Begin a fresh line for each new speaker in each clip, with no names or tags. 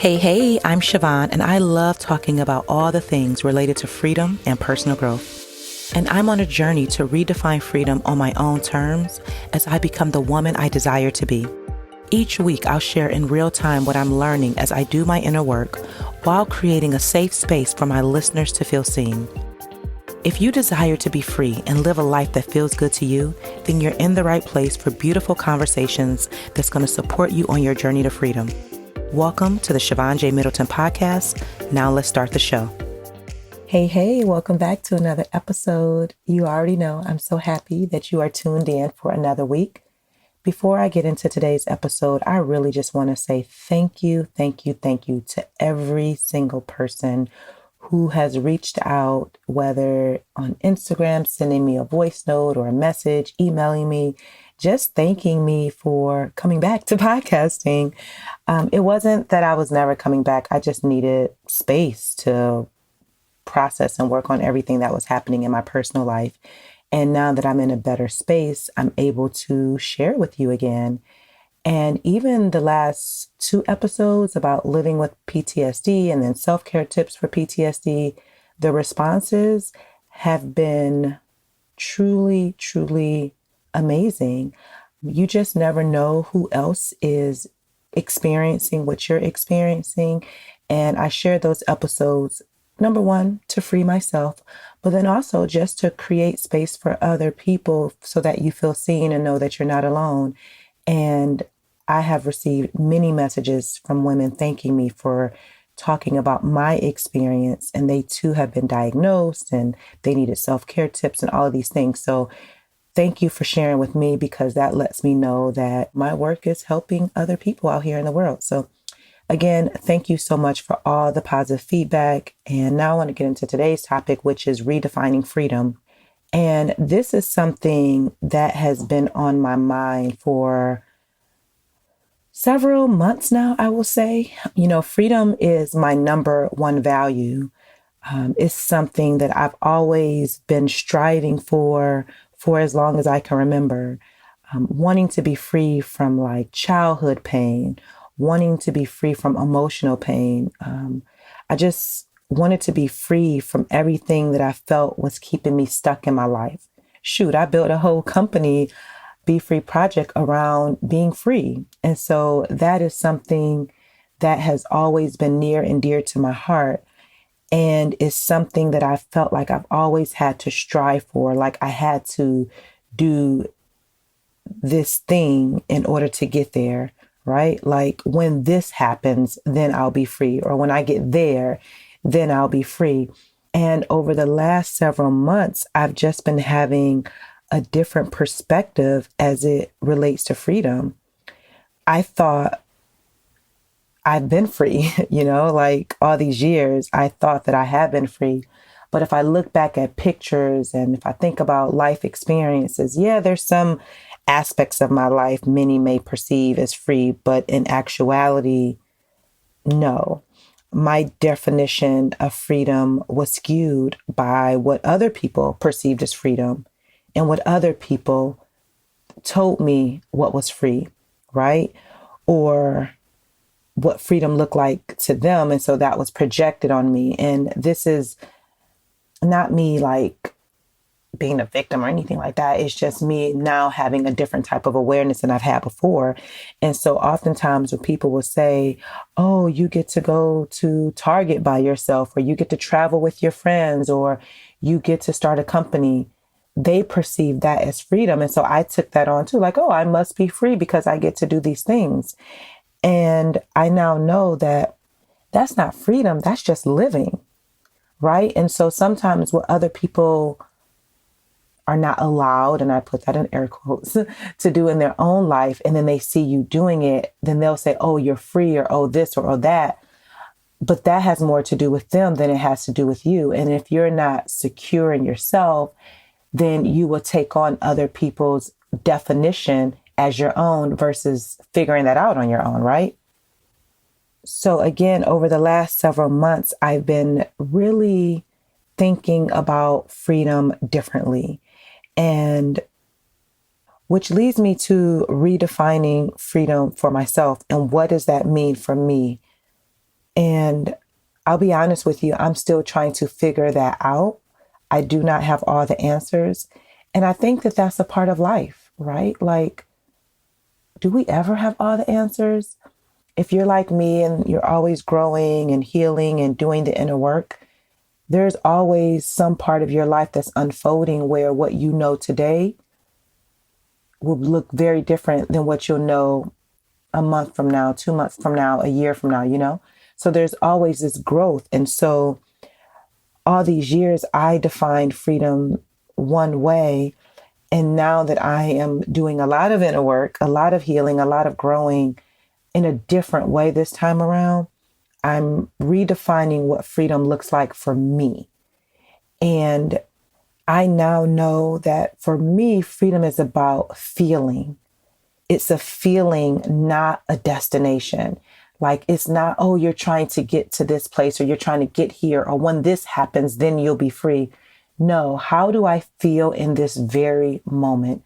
Hey, I'm Siobhan, and I love talking about all the things related to freedom and personal growth. And I'm on a journey to redefine freedom on my own terms as I become the woman I desire to be. Each week, I'll share in real time what I'm learning as I do my inner work while creating a safe space for my listeners to feel seen. If you desire to be free and live a life that feels good to you, then you're in the right place for beautiful conversations that's going to support you on your journey to freedom. Welcome to the Siobhan J. Middleton podcast. Now let's start the show. Hey, welcome back to another episode. You already know I'm so happy that you are tuned in for another week. Before I get into today's episode, I really just want to say thank you to every single person who has reached out, whether on Instagram, sending me a voice note or a message, emailing me, just thanking me for coming back to podcasting. It wasn't that I was never coming back. I just needed space to process and work on everything that was happening in my personal life. And now that I'm in a better space, I'm able to share with you again. And even the last 2 episodes about living with PTSD and then self-care tips for PTSD, the responses have been truly amazing. You just never know who else is experiencing what you're experiencing. And I share those episodes, number one, to free myself, but then also just to create space for other people so that you feel seen and know that you're not alone. And I have received many messages from women thanking me for talking about my experience, and they too have been diagnosed and they needed self-care tips and all of these things. So thank you for sharing with me, because that lets me know that my work is helping other people out here in the world. So again, thank you so much for all the positive feedback. And now I want to get into today's topic, which is redefining freedom. And this is something that has been on my mind for several months now, I will say. Freedom is my number one value. It's something that I've always been striving for as long as I can remember. Wanting to be free from like childhood pain, wanting to be free from emotional pain. I just wanted to be free from everything that I felt was keeping me stuck in my life. Shoot, I built a whole company, Be Free Project, around being free. And so that is something that has always been near and dear to my heart. And is something that I felt like I've always had to strive for. Like I had to do this thing in order to get there, right? Like when this happens, then I'll be free. Or when I get there, then I'll be free. And over the last several months, I've just been having a different perspective as it relates to freedom. I thought I've been free, like all these years, I thought that I have been free. But if I look back at pictures and if I think about life experiences, there's some aspects of my life many may perceive as free, but in actuality, no. My definition of freedom was skewed by what other people perceived as freedom and what other people told me what was free, right? Or what freedom looked like to them. And so that was projected on me. And this is not me like being a victim or anything like that. It's just me now having a different type of awareness than I've had before. And so oftentimes when people will say, oh, you get to go to Target by yourself, or you get to travel with your friends, or you get to start a company, they perceive that as freedom. And so I took that on too, like, oh, I must be free because I get to do these things. And I now know that that's not freedom. That's just living, right? And so sometimes what other people are not allowed, and I put that in air quotes, to do in their own life, and then they see you doing it, then they'll say, oh, you're free, or oh, this, or oh, that. But that has more to do with them than it has to do with you. And if you're not secure in yourself, then you will take on other people's definition as your own versus figuring that out on your own, right? So again, over the last several months, I've been really thinking about freedom differently. And which leads me to redefining freedom for myself. And what does that mean for me? And I'll be honest with you, I'm still trying to figure that out. I do not have all the answers. And I think that that's a part of life, right? Like, do we ever have all the answers? If you're like me and you're always growing and healing and doing the inner work, there's always some part of your life that's unfolding where what you know today will look very different than what you'll know a month from now, 2 months from now, a year from now, you know? So there's always this growth. And so all these years, I defined freedom one way. And now that I am doing a lot of inner work, a lot of healing, a lot of growing in a different way this time around, I'm redefining what freedom looks like for me. And I now know that for me, freedom is about feeling. It's a feeling, not a destination. Like it's not, oh, you're trying to get to this place or you're trying to get here, or when this happens, then you'll be free. No, how do I feel in this very moment?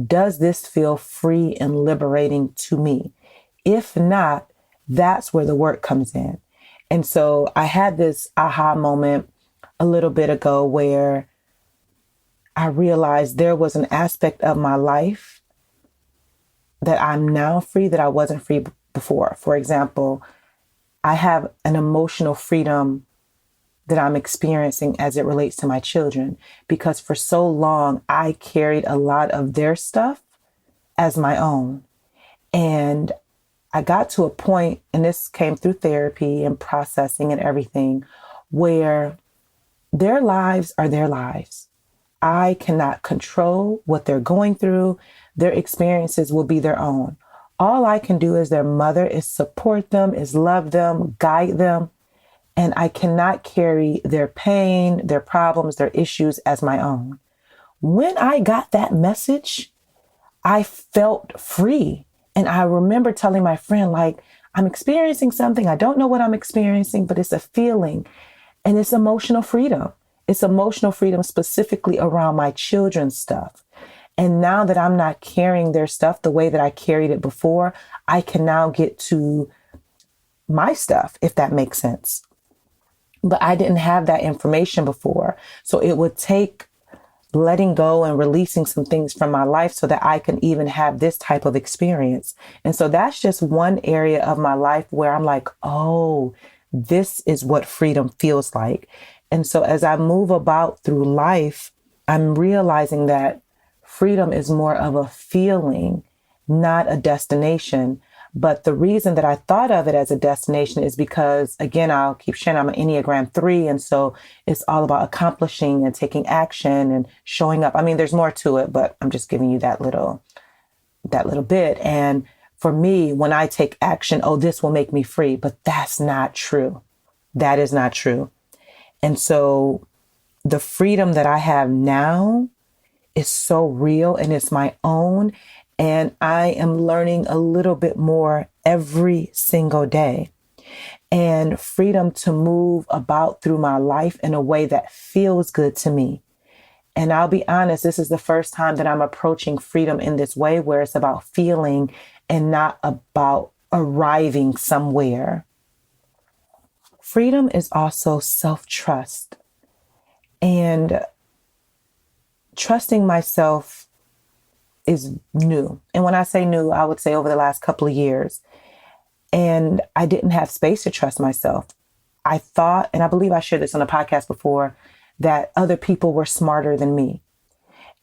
Does this feel free and liberating to me? If not, that's where the work comes in. And so I had this aha moment a little bit ago where I realized there was an aspect of my life that I'm now free that I wasn't free before. For example, I have an emotional freedom that I'm experiencing as it relates to my children, because for so long I carried a lot of their stuff as my own. And I got to a point, and this came through therapy and processing and everything, where their lives are their lives. I cannot control what they're going through. Their experiences will be their own. All I can do as their mother is support them, is love them, guide them. And I cannot carry their pain, their problems, their issues as my own. When I got that message, I felt free. And I remember telling my friend, like, I'm experiencing something. I don't know what I'm experiencing, but it's a feeling. And it's emotional freedom. It's emotional freedom specifically around my children's stuff. And now that I'm not carrying their stuff the way that I carried it before, I can now get to my stuff, if that makes sense. But I didn't have that information before. So it would take letting go and releasing some things from my life so that I can even have this type of experience. And so that's just one area of my life where I'm like, oh, this is what freedom feels like. And so as I move about through life, I'm realizing that freedom is more of a feeling, not a destination. But the reason that I thought of it as a destination is because, again, I'll keep sharing, I'm an Enneagram 3. And so it's all about accomplishing and taking action and showing up. I mean, there's more to it, but I'm just giving you that little bit. And for me, when I take action, oh, this will make me free. But that's not true. That is not true. And so the freedom that I have now is so real and it's my own. And I am learning a little bit more every single day, and freedom to move about through my life in a way that feels good to me. And I'll be honest, this is the first time that I'm approaching freedom in this way, where it's about feeling and not about arriving somewhere. Freedom is also self-trust, and trusting myself is new. And when I say new, I would say over the last couple of years. And I didn't have space to trust myself. I thought, and I believe I shared this on a podcast before, that other people were smarter than me.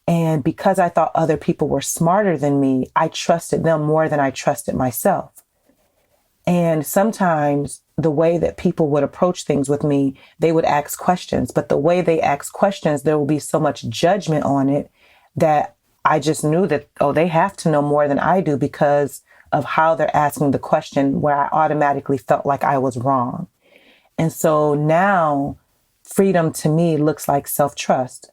And because I thought other people were smarter than me, I trusted them more than I trusted myself. And sometimes the way that people would approach things with me, they would ask questions. But the way they ask questions, there will be so much judgment on it that I just knew that, oh, they have to know more than I do because of how they're asking the question, where I automatically felt like I was wrong. And so now freedom to me looks like self-trust.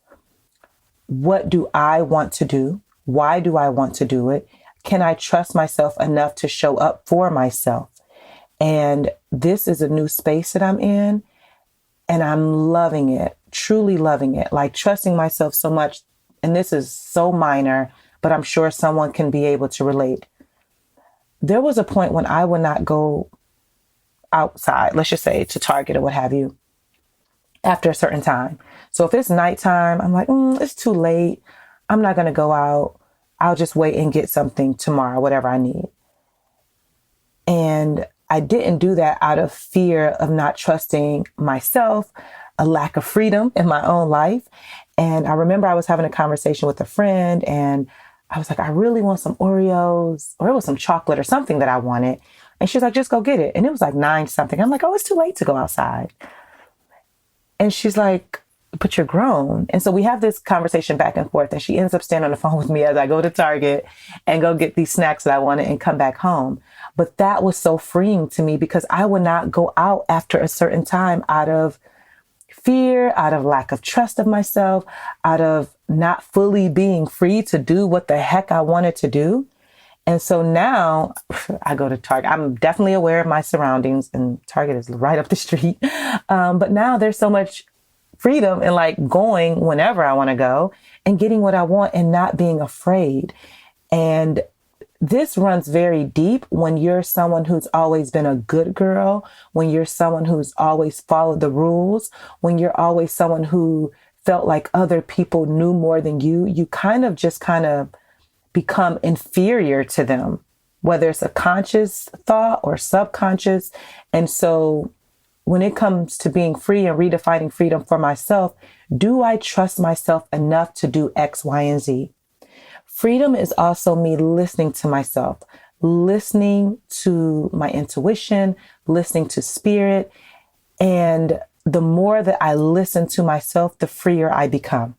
What do I want to do? Why do I want to do it? Can I trust myself enough to show up for myself? And this is a new space that I'm in, and I'm loving it, truly loving it, like trusting myself so much. And this is so minor, but I'm sure someone can be able to relate. There was a point when I would not go outside, let's just say to Target or what have you, after a certain time. So if it's nighttime, I'm like, it's too late. I'm not going to go out. I'll just wait and get something tomorrow, whatever I need. And I didn't do that out of fear of not trusting myself, a lack of freedom in my own life. And I remember I was having a conversation with a friend and I was like, I really want some Oreos, or it was some chocolate or something that I wanted. And she's like, just go get it. And it was like 9 something. I'm like, oh, it's too late to go outside. And she's like, but you're grown. And so we have this conversation back and forth. And she ends up staying on the phone with me as I go to Target and go get these snacks that I wanted and come back home. But that was so freeing to me because I would not go out after a certain time out of fear, out of lack of trust of myself, out of not fully being free to do what the heck I wanted to do. And so now I go to Target. I'm definitely aware of my surroundings and Target is right up the street. But now there's so much freedom in like going whenever I want to go and getting what I want and not being afraid. And this runs very deep when you're someone who's always been a good girl, when you're someone who's always followed the rules, when you're always someone who felt like other people knew more than you kind of become inferior to them, whether it's a conscious thought or subconscious. And so when it comes to being free and redefining freedom for myself, do I trust myself enough to do X, Y, and Z? Freedom is also me listening to myself, listening to my intuition, listening to spirit. And the more that I listen to myself, the freer I become.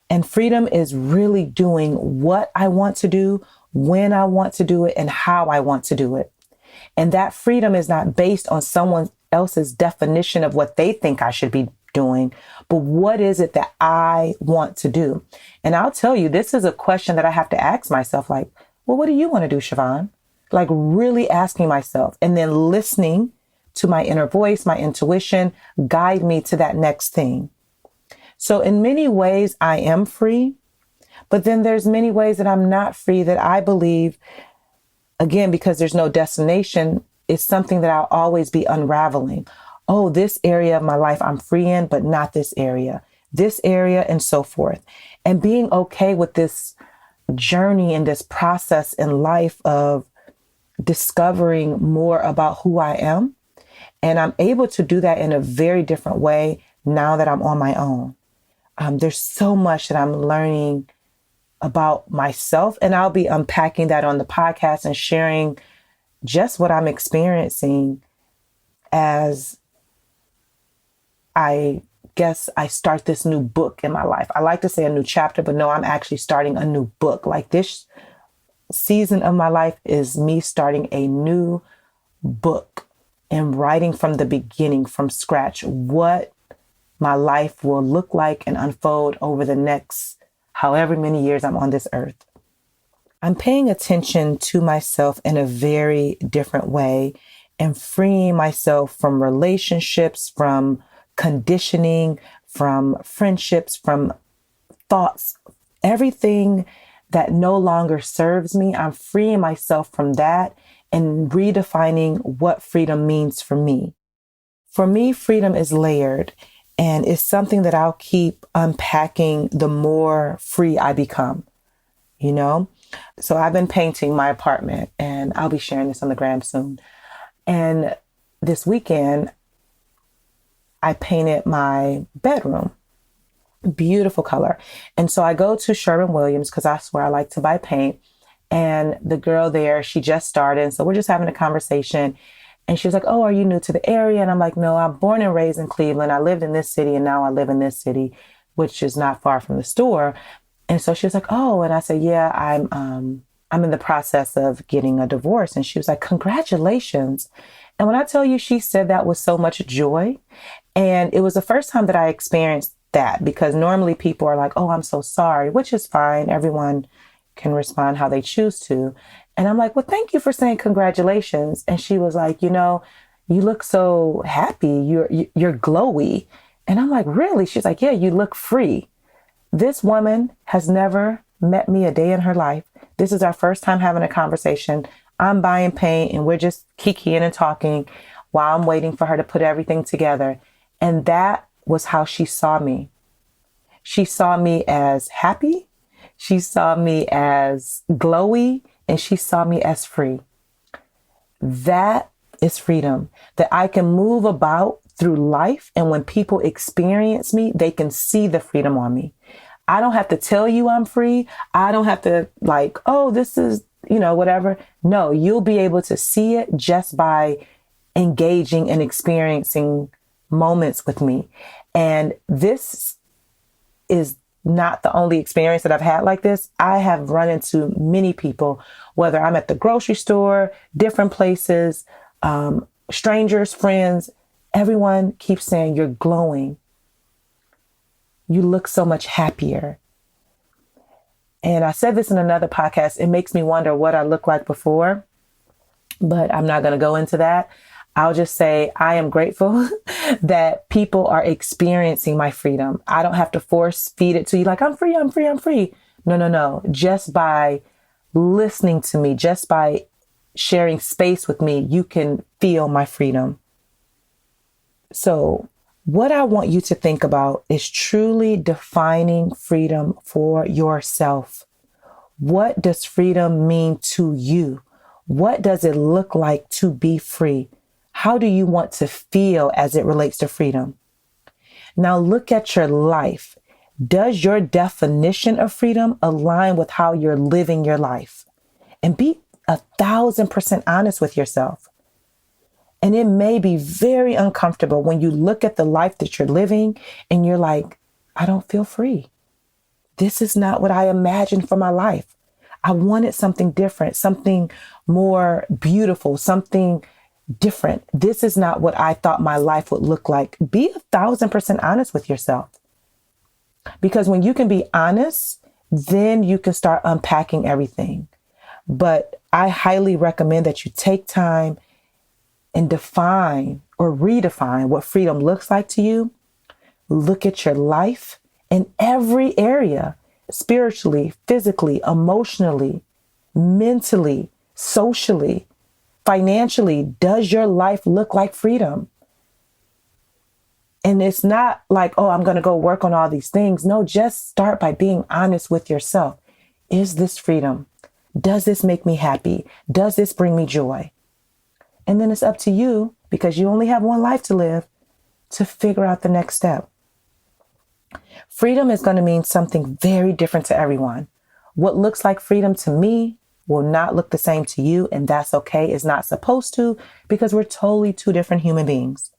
And freedom is really doing what I want to do, when I want to do it, and how I want to do it. And that freedom is not based on someone else's definition of what they think I should be doing, but what is it that I want to do? And I'll tell you, this is a question that I have to ask myself, like, well, what do you want to do, Siobhan? Like really asking myself and then listening to my inner voice, my intuition, guide me to that next thing. So in many ways, I am free, but then there's many ways that I'm not free that I believe, again, because there's no destination, is something that I'll always be unraveling. Oh, this area of my life I'm free in, but not this area, and so forth. And being okay with this journey and this process in life of discovering more about who I am. And I'm able to do that in a very different way now that I'm on my own. There's so much that I'm learning about myself, and I'll be unpacking that on the podcast and sharing just what I'm experiencing as I guess I start this new book in my life. I like to say a new chapter, but no, I'm actually starting a new book. Like this season of my life is me starting a new book and writing from the beginning, from scratch, what my life will look like and unfold over the next however many years I'm on this earth. I'm paying attention to myself in a very different way and freeing myself from relationships, from conditioning, from friendships, from thoughts, everything that no longer serves me. I'm freeing myself from that and redefining what freedom means for me. For me, freedom is layered and it's something that I'll keep unpacking the more free I become, you know? So I've been painting my apartment and I'll be sharing this on the gram soon. And this weekend, I painted my bedroom. Beautiful color. And so I go to Sherwin-Williams because that's where I like to buy paint. And the girl there, she just started. And so we're just having a conversation. And she was like, oh, are you new to the area? And I'm like, no, I'm born and raised in Cleveland. I lived in this city and now I live in this city, which is not far from the store. And so she was like, oh, and I said, yeah, I'm in the process of getting a divorce. And she was like, congratulations. And when I tell you, she said that with so much joy. And it was the first time that I experienced that, because normally people are like, oh, I'm so sorry, which is fine. Everyone can respond how they choose to. And I'm like, well, thank you for saying congratulations. And she was like, you know, you look so happy. You're glowy. And I'm like, really? She's like, yeah, you look free. This woman has never met me a day in her life. This is our first time having a conversation. I'm buying paint and we're just kikiing and talking while I'm waiting for her to put everything together. And that was how she saw me. She saw me as happy. She saw me as glowy, and she saw me as free. That is freedom, that I can move about through life. And when people experience me, they can see the freedom on me. I don't have to tell you I'm free. I don't have to like, oh, this is, whatever. No, you'll be able to see it just by engaging and experiencing moments with me. And this is not the only experience that I've had like this. I have run into many people, whether I'm at the grocery store, different places, strangers, friends, everyone keeps saying, you're glowing. You look so much happier. And I said this in another podcast. It makes me wonder what I looked like before, but I'm not going to go into that. I'll just say I am grateful that people are experiencing my freedom. I don't have to force feed it to you like, I'm free, I'm free, I'm free. No. Just by listening to me, just by sharing space with me, you can feel my freedom. So what I want you to think about is truly defining freedom for yourself. What does freedom mean to you? What does it look like to be free? How do you want to feel as it relates to freedom? Now look at your life. Does your definition of freedom align with how you're living your life? And be 1,000% honest with yourself. And it may be very uncomfortable when you look at the life that you're living and you're like, I don't feel free. This is not what I imagined for my life. I wanted something different, something more beautiful, something different. This is not what I thought my life would look like. Be 1,000% honest with yourself. Because when you can be honest, then you can start unpacking everything. But I highly recommend that you take time and define or redefine what freedom looks like to you. Look at your life in every area, spiritually, physically, emotionally, mentally, socially, financially. Does your life look like freedom? And it's not like, oh, I'm going to go work on all these things. No, just start by being honest with yourself. Is this freedom? Does this make me happy? Does this bring me joy? And then it's up to you, because you only have one life to live, to figure out the next step. Freedom is going to mean something very different to everyone. What looks like freedom to me will not look the same to you, and that's okay. It's not supposed to, because we're totally two different human beings.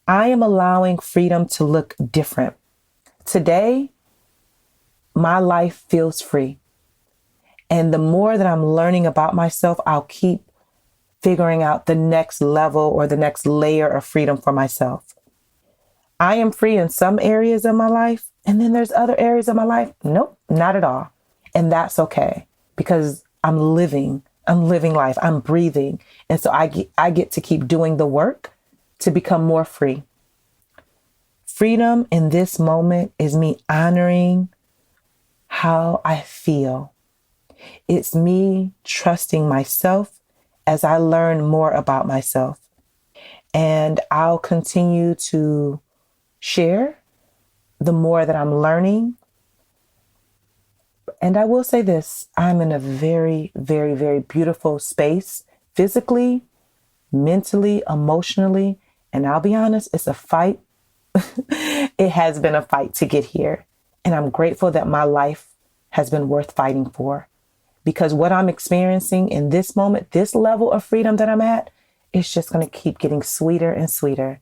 I am allowing freedom to look different. Today, my life feels free. And the more that I'm learning about myself, I'll keep figuring out the next level or the next layer of freedom for myself. I am free in some areas of my life, and then there's other areas of my life. Nope, not at all. And that's okay, because I'm living life. I'm breathing. And so I get to keep doing the work to become more free. Freedom in this moment is me honoring how I feel. It's me trusting myself as I learn more about myself. And I'll continue to share the more that I'm learning. And I will say this, I'm in a very, very, very beautiful space, physically, mentally, emotionally. And I'll be honest, it's a fight. It has been a fight to get here. And I'm grateful that my life has been worth fighting for. Because what I'm experiencing in this moment, this level of freedom that I'm at, it's just going to keep getting sweeter and sweeter.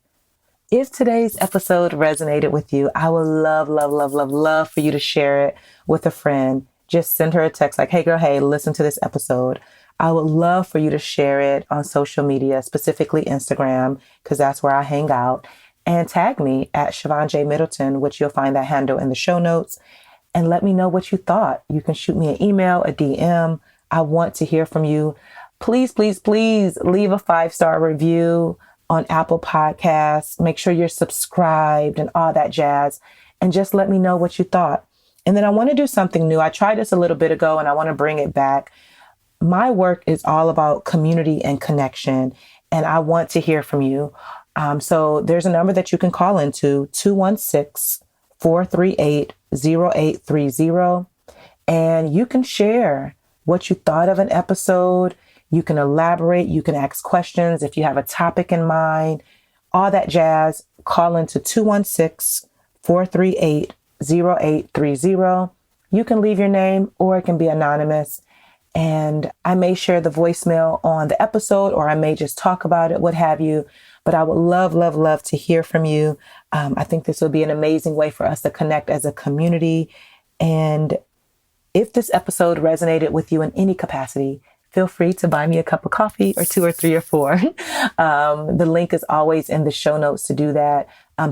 If today's episode resonated with you, I would love, love, love, love, love for you to share it with a friend. Just send her a text like, hey girl, hey, listen to this episode. I would love for you to share it on social media, specifically Instagram, because that's where I hang out. And tag me at Siobhan J. Middleton, which you'll find that handle in the show notes. And let me know what you thought. You can shoot me an email, a DM. I want to hear from you. Please, please, please leave a 5-star review on Apple Podcasts. Make sure you're subscribed and all that jazz. And just let me know what you thought. And then I want to do something new. I tried this a little bit ago and I want to bring it back. My work is all about community and connection. and I want to hear from you. So there's a number that you can call into, 216-438-0830. And you can share what you thought of an episode. You can elaborate. You can ask questions if you have a topic in mind, all that jazz. Call into 216-438-0830. You can leave your name or it can be anonymous. And I may share the voicemail on the episode, or I may just talk about it, what have you. But I would love, love, love to hear from you. I think this would be an amazing way for us to connect as a community. And if this episode resonated with you in any capacity, feel free to buy me a cup of coffee, or 2 or 3 or 4. The link is always in the show notes to do that.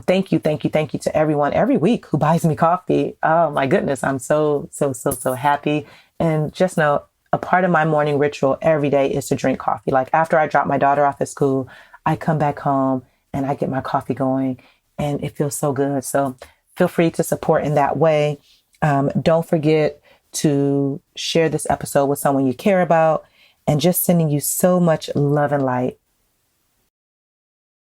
Thank you to everyone every week who buys me coffee. Oh my goodness. I'm so happy. And just know, a part of my morning ritual every day is to drink coffee. Like after I drop my daughter off at school, I come back home and I get my coffee going, and it feels so good. So feel free to support in that way. Don't forget to share this episode with someone you care about, and just sending you so much love and light.